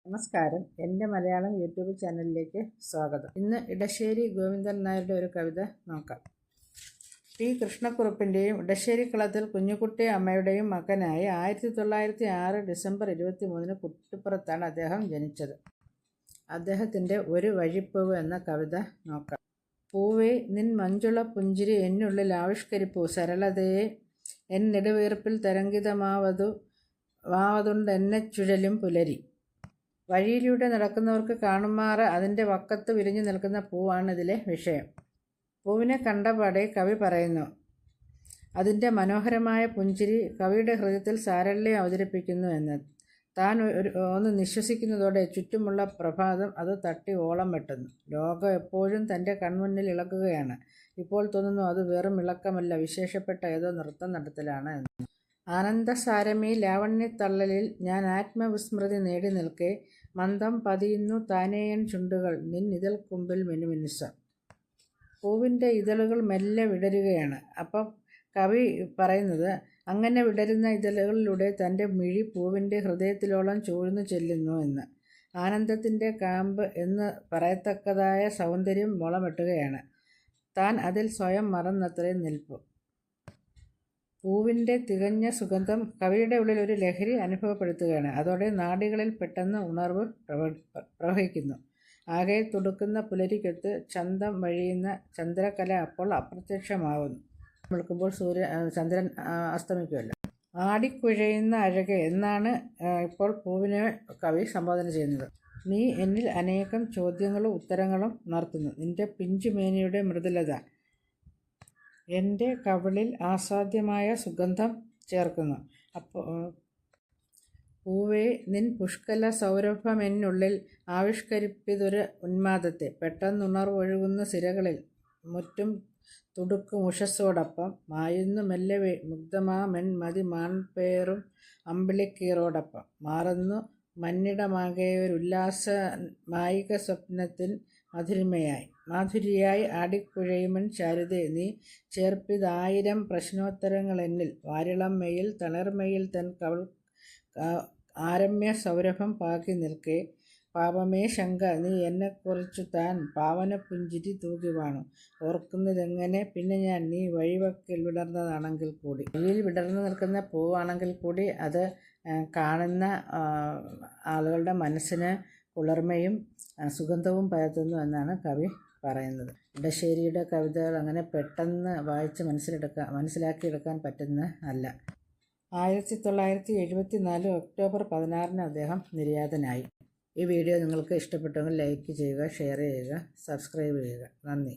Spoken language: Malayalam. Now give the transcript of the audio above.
നമസ്കാരം, എൻ്റെ മലയാളം യൂട്യൂബ് ചാനലിലേക്ക് സ്വാഗതം. ഇന്ന് ഇടശ്ശേരി ഗോവിന്ദൻ നായരുടെ ഒരു കവിത നോക്കാം. ടി കൃഷ്ണക്കുറുപ്പിൻ്റെയും ഇടശ്ശേരി കളത്തിൽ കുഞ്ഞുകുട്ടി അമ്മയുടെയും മകനായി 1906 ഡിസംബർ 23 കുട്ടിപ്പുറത്താണ് അദ്ദേഹം ജനിച്ചത്. അദ്ദേഹത്തിൻ്റെ ഒരു വഴിപ്പൂവ് എന്ന കവിത നോക്കാം. പൂവേ നിൻ മഞ്ചുള പുഞ്ചിരി എന്നുള്ളിൽ ആവിഷ്കരിപ്പൂ സരളതയെ എൻ നെടുവീർപ്പിൽ തരംഗിതമാവതുണ്ടെന്നെ ചുഴലും പുലരി. വഴിയിലൂടെ നടക്കുന്നവർക്ക് കാണുമാറ് അതിൻ്റെ വക്കത്ത് വിരിഞ്ഞു നിൽക്കുന്ന പൂവാണ് ഇതിലെ വിഷയം. പൂവിനെ കണ്ടപാടെ കവി പറയുന്നു, അതിൻ്റെ മനോഹരമായ പുഞ്ചിരി കവിയുടെ ഹൃദയത്തിൽ സാരല്യം അവതരിപ്പിക്കുന്നു എന്ന്. താൻ ഒന്ന് നിശ്വസിക്കുന്നതോടെ ചുറ്റുമുള്ള പ്രഭാതം അത് തട്ടി ഓളം വെട്ടുന്നു. ലോകം എപ്പോഴും തൻ്റെ കൺമുന്നിൽ ഇളക്കുകയാണ്. ഇപ്പോൾ തോന്നുന്നു അത് വെറും ഇളക്കമല്ല, വിശേഷപ്പെട്ട ഏതോ നൃത്തം നടത്തലാണ് എന്ന്. ആനന്ദസാരമീ ലാവണ്യത്തള്ളലിൽ ഞാൻ ആത്മവിസ്മൃതി നേടി നിൽക്കെ മന്ദം പതിയുന്നു താനേയൻ ചുണ്ടുകൾ നിൻ ഇതൾ കുമ്പിൽ മിനുമിനുസം. പൂവിൻ്റെ ഇതളുകൾ മെല്ലെ വിടരുകയാണ്. അപ്പം കവി പറയുന്നത്, അങ്ങനെ വിടരുന്ന ഇതളുകളിലൂടെ തൻ്റെ മിഴി പൂവിൻ്റെ ഹൃദയത്തിലോളം ചൂഴ്ന്നു ചെല്ലുന്നു എന്ന്. ആനന്ദത്തിൻ്റെ കാമ്പ് എന്ന് പറയത്തക്കതായ സൗന്ദര്യം മുളമെട്ടുകയാണ്. താൻ അതിൽ സ്വയം മറന്നത്രയും നിൽപ്പു. പൂവിൻ്റെ തികഞ്ഞ സുഗന്ധം കവിയുടെ ഉള്ളിൽ ഒരു ലഹരി അനുഭവപ്പെടുത്തുകയാണ്. അതോടെ നാഡികളിൽ പെട്ടെന്ന് ഉണർവ് പ്രവഹിക്കുന്നു. ആകെ തുടുക്കുന്ന പുലരിക്കൊത്ത് ചന്തം വഴിയുന്ന ചന്ദ്രകല അപ്പോൾ അപ്രത്യക്ഷമാവുന്നു. വിളിക്കുമ്പോൾ ചന്ദ്രൻ അസ്തമിക്കുമല്ലോ. ആടിക്കുഴയുന്ന അഴകെ എന്നാണ് ഇപ്പോൾ പൂവിനെ കവി സംബോധന ചെയ്യുന്നത്. നീ എന്നിൽ അനേകം ചോദ്യങ്ങളും ഉത്തരങ്ങളും ഉണർത്തുന്നു. നിന്റെ പിഞ്ചുമേനിയുടെ മൃദുലത എൻ്റെ കവിളിൽ ആസ്വാദ്യമായ സുഗന്ധം ചേർക്കുന്നു. പൂവേ നിൻ പുഷ്കല സൗരഭമെന്നുള്ളിൽ ആവിഷ്കരിപ്പിതൊരു ഉന്മാദത്തെ. പെട്ടെന്നുണർവൊഴുകുന്ന സിരകളിൽ മുറ്റും തുടുക്കും ഉഷസ്സോടൊപ്പം മായുന്നു മെല്ലെ മുഗ്ധമാമെൻ മതി മാൺപേറും അമ്പിളിക്കീറോടൊപ്പം മാറുന്നു മന്നിടമാകെയൊരുല്ലാസ മായിക സ്വപ്നത്തിൻ മാധുരിയായി ആടിക്കുഴയുമൻ ചാരുതേ നീ ചേർപ്പിതായിരം പ്രശ്നോത്തരങ്ങളെന്നിൽ വാരിളം മെയിൽ തളിർമയിൽ തൻ കവൾ ആരമ്യ സൗരഭം പാകി നിൽക്കെ പാപമേ ശങ്ക നീ എന്നെക്കുറിച്ചു താൻ പാവന പുഞ്ചിരി തൂകി വാണു. ഓർക്കുന്നതെങ്ങനെ പിന്നെ ഞാൻ നീ വഴിവക്കിൽ വിടർന്നതാണെങ്കിൽ കൂടി. വഴിയിൽ വിടർന്നു നിൽക്കുന്ന പൂവാണെങ്കിൽ കൂടി അത് കാണുന്ന ആളുകളുടെ മനസ്സിന് കുളിർമയും സുഗന്ധവും പകർത്തുന്നു എന്നാണ് കവി പറയുന്നത്. ഇടശ്ശേരിയുടെ കവിതകൾ അങ്ങനെ പെട്ടെന്ന് വായിച്ച് മനസ്സിലാക്കിയെടുക്കാൻ പറ്റുന്ന അല്ല. 1974 ഒക്ടോബർ 16 അദ്ദേഹം നിര്യാതനായി. ഈ വീഡിയോ നിങ്ങൾക്ക് ഇഷ്ടപ്പെട്ടെങ്കിൽ ലൈക്ക് ചെയ്യുക, ഷെയർ ചെയ്യുക, സബ്സ്ക്രൈബ് ചെയ്യുക. നന്ദി.